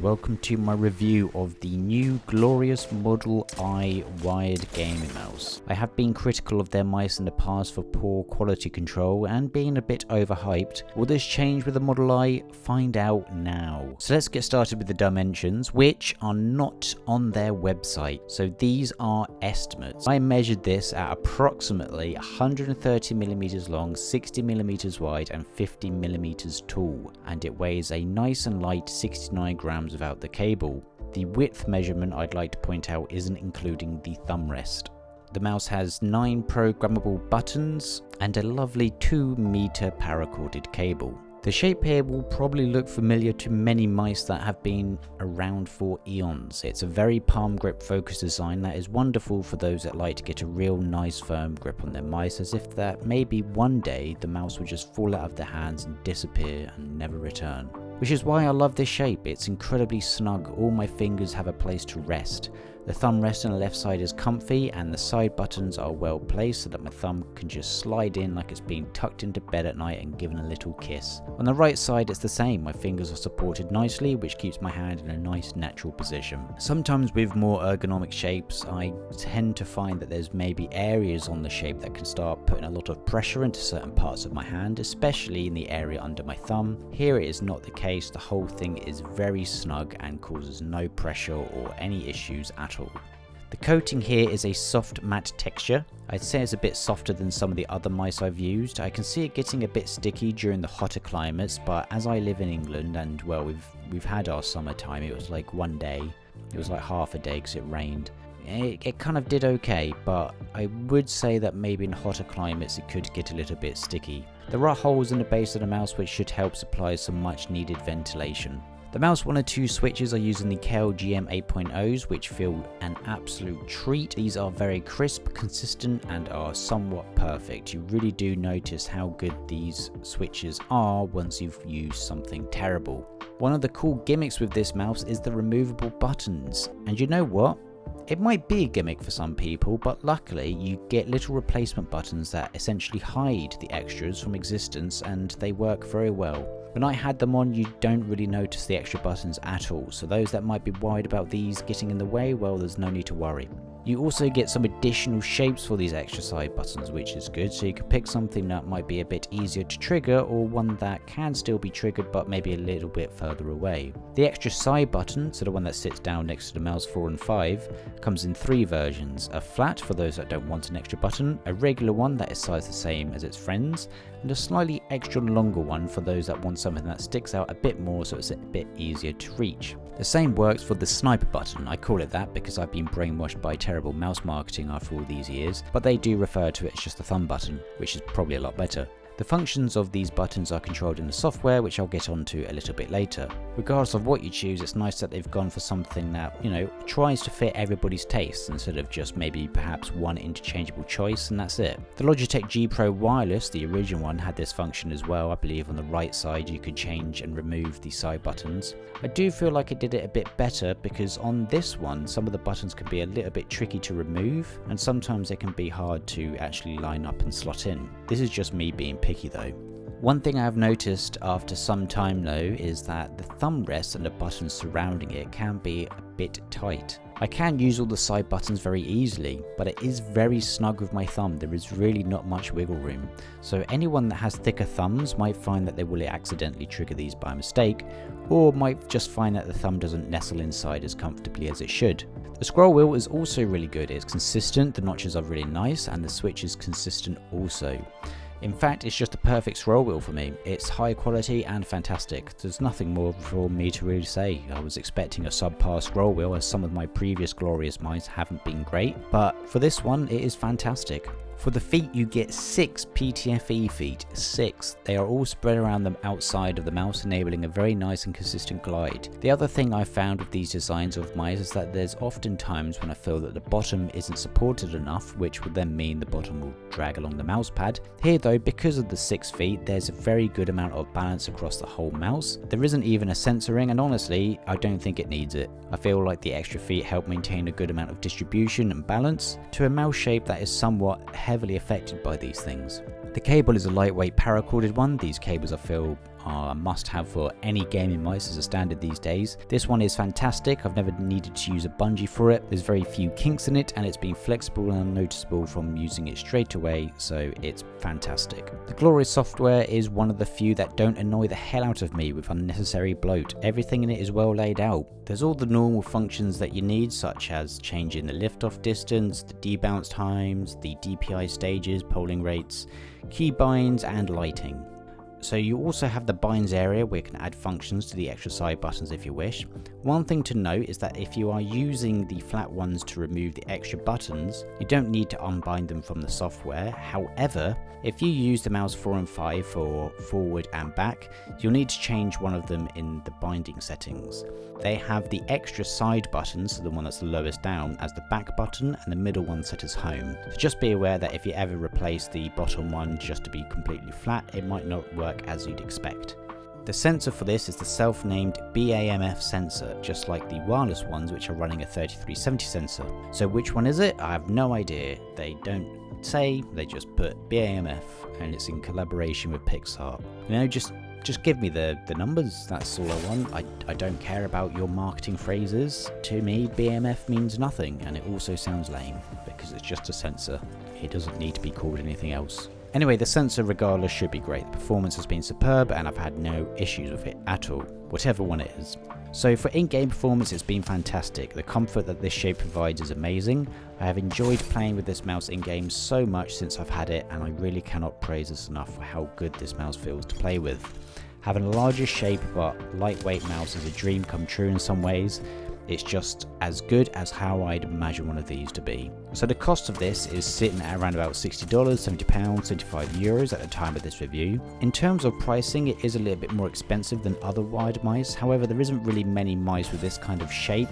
Welcome to my review of the new glorious Model I wired gaming mouse. I have been critical of their mice in the past for poor quality control and being a bit overhyped. Will this change with the Model I? Find out now. So let's get started with the dimensions, which are not on their website. So these are estimates. I measured this at approximately 130mm long, 60mm wide and 50mm tall, and it weighs a nice and light 69 grams without the cable. The width measurement I'd like to point out isn't including the thumb rest. The mouse has 9 programmable buttons and a lovely 2-meter paracorded cable. The shape here will probably look familiar to many mice that have been around for eons. It's a very palm grip focused design that is wonderful for those that like to get a real nice firm grip on their mice, as if that maybe one day the mouse will just fall out of their hands and disappear and never return. Which is why I love this shape. It's incredibly snug, all my fingers have a place to rest. The thumb rest on the left side is comfy and the side buttons are well placed so that my thumb can just slide in like it's being tucked into bed at night and given a little kiss. On the right side it's the same, my fingers are supported nicely, which keeps my hand in a nice natural position. Sometimes with more ergonomic shapes I tend to find that there's maybe areas on the shape that can start putting a lot of pressure into certain parts of my hand, especially in the area under my thumb. Here it is not the case, the whole thing is very snug and causes no pressure or any issues at all. The coating here is a soft matte texture. I'd say it's a bit softer than some of the other mice I've used. I can see it getting a bit sticky during the hotter climates, but as I live in England and well we've had our summertime, it was like one day, it was like half a day because it rained. It kind of did okay, but I would say that maybe in hotter climates it could get a little bit sticky. There are holes in the base of the mouse which should help supply some much needed ventilation. The mouse 1 and 2 switches are using the KLGM 8.0s, which feel an absolute treat. These are very crisp, consistent and are somewhat perfect. You really do notice how good these switches are once you've used something terrible. One of the cool gimmicks with this mouse is the removable buttons. And you know what? It might be a gimmick for some people, but luckily you get little replacement buttons that essentially hide the extras from existence and they work very well. When I had them on, you don't really notice the extra buttons at all, so those that might be worried about these getting in the way, well, there's no need to worry. You also get some additional shapes for these extra side buttons, which is good, so you can pick something that might be a bit easier to trigger or one that can still be triggered but maybe a little bit further away. The extra side button, so the one that sits down next to the mouse 4 and 5, comes in 3 versions. A flat for those that don't want an extra button, a regular one that is sized the same as its friends, and a slightly extra longer one for those that want something that sticks out a bit more so it's a bit easier to reach. The same works for the sniper button. I call it that because I've been brainwashed by terrible mouse marketing after all these years, but they do refer to it as just a thumb button, which is probably a lot better. The functions of these buttons are controlled in the software, which I'll get onto a little bit later. Regardless of what you choose, it's nice that they've gone for something that, tries to fit everybody's tastes instead of just maybe perhaps one interchangeable choice and that's it. The Logitech G Pro Wireless, the original one, had this function as well. I believe on the right side you could change and remove the side buttons. I do feel like it did it a bit better because on this one some of the buttons can be a little bit tricky to remove and sometimes they can be hard to actually line up and slot in. This is just me being picky though. One thing I have noticed after some time though is that the thumb rest and the buttons surrounding it can be a bit tight. I can use all the side buttons very easily, but it is very snug with my thumb. There is really not much wiggle room. So anyone that has thicker thumbs might find that they will accidentally trigger these by mistake, or might just find that the thumb doesn't nestle inside as comfortably as it should. The scroll wheel is also really good. It's consistent, the notches are really nice, and the switch is consistent also. In fact, it's just a perfect scroll wheel for me. It's high quality and fantastic. There's nothing more for me to really say. I was expecting a subpar scroll wheel as some of my previous glorious mice haven't been great, but for this one it is fantastic. For the feet, you get 6 PTFE feet, 6. They are all spread around the outside of the mouse, enabling a very nice and consistent glide. The other thing I found with these designs of mice is that there's often times when I feel that the bottom isn't supported enough, which would then mean the bottom will drag along the mouse pad. Here though, because of the 6 feet, there's a very good amount of balance across the whole mouse. There isn't even a sensor ring, and honestly, I don't think it needs it. I feel like the extra feet help maintain a good amount of distribution and balance to a mouse shape that is somewhat heavily affected by these things. The cable is a lightweight paracorded one. These cables are a must-have for any gaming mice as a standard these days. This one is fantastic. I've never needed to use a bungee for it. There's very few kinks in it, and it's been flexible and unnoticeable from using it straight away, so it's fantastic. The Glorious software is one of the few that don't annoy the hell out of me with unnecessary bloat. Everything in it is well laid out. There's all the normal functions that you need, such as changing the lift-off distance, the debounce times, the DPI stages, polling rates, key binds, and lighting. So you also have the binds area where you can add functions to the extra side buttons if you wish. One thing to note is that if you are using the flat ones to remove the extra buttons, you don't need to unbind them from the software. However, if you use the mouse 4 and 5 for forward and back, you'll need to change one of them in the binding settings. They have the extra side buttons, so the one that's the lowest down, as the back button, and the middle one set as home. So just be aware that if you ever replace the bottom one just to be completely flat, it might not work as you'd expect. The sensor for this is the self-named BAMF sensor, just like the wireless ones which are running a 3370 sensor. So which one is it? I have no idea. They don't say, they just put BAMF, and it's in collaboration with Pixar. You know, just give me the numbers, that's all I want. I don't care about your marketing phrases. To me, BMF means nothing, and it also sounds lame, because it's just a sensor. It doesn't need to be called anything else. Anyway, the sensor regardless should be great. The performance has been superb, and I've had no issues with it at all, whatever one it is. So for in-game performance, it's been fantastic. The comfort that this shape provides is amazing. I have enjoyed playing with this mouse in-game so much since I've had it, and I really cannot praise this enough for how good this mouse feels to play with. Having a larger shape but lightweight mouse is a dream come true in some ways. It's just as good as how I'd imagine one of these to be. So the cost of this is sitting at around about $60, £70, €75 at the time of this review. In terms of pricing, it is a little bit more expensive than other wired mice. However, there isn't really many mice with this kind of shape,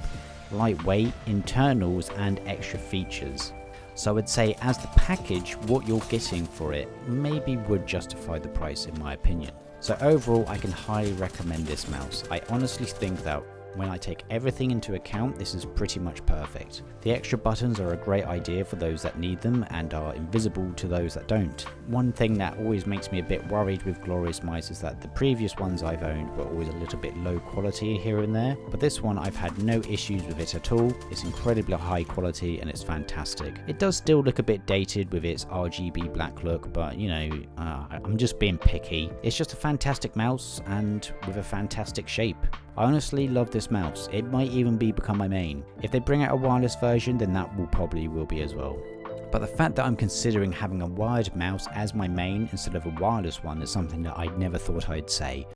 lightweight, internals, and extra features. So I would say as the package, what you're getting for it maybe would justify the price in my opinion. So overall, I can highly recommend this mouse. I honestly think that when I take everything into account, this is pretty much perfect. The extra buttons are a great idea for those that need them and are invisible to those that don't. One thing that always makes me a bit worried with Glorious mice is that the previous ones I've owned were always a little bit low quality here and there, but this one I've had no issues with it at all. It's incredibly high quality and it's fantastic. It does still look a bit dated with its RGB black look, but you know, I'm just being picky. It's just a fantastic mouse and with a fantastic shape. I honestly love this mouse. It might even become my main. If they bring out a wireless version, then that will be as well. But the fact that I'm considering having a wired mouse as my main instead of a wireless one is something that I never thought I'd say.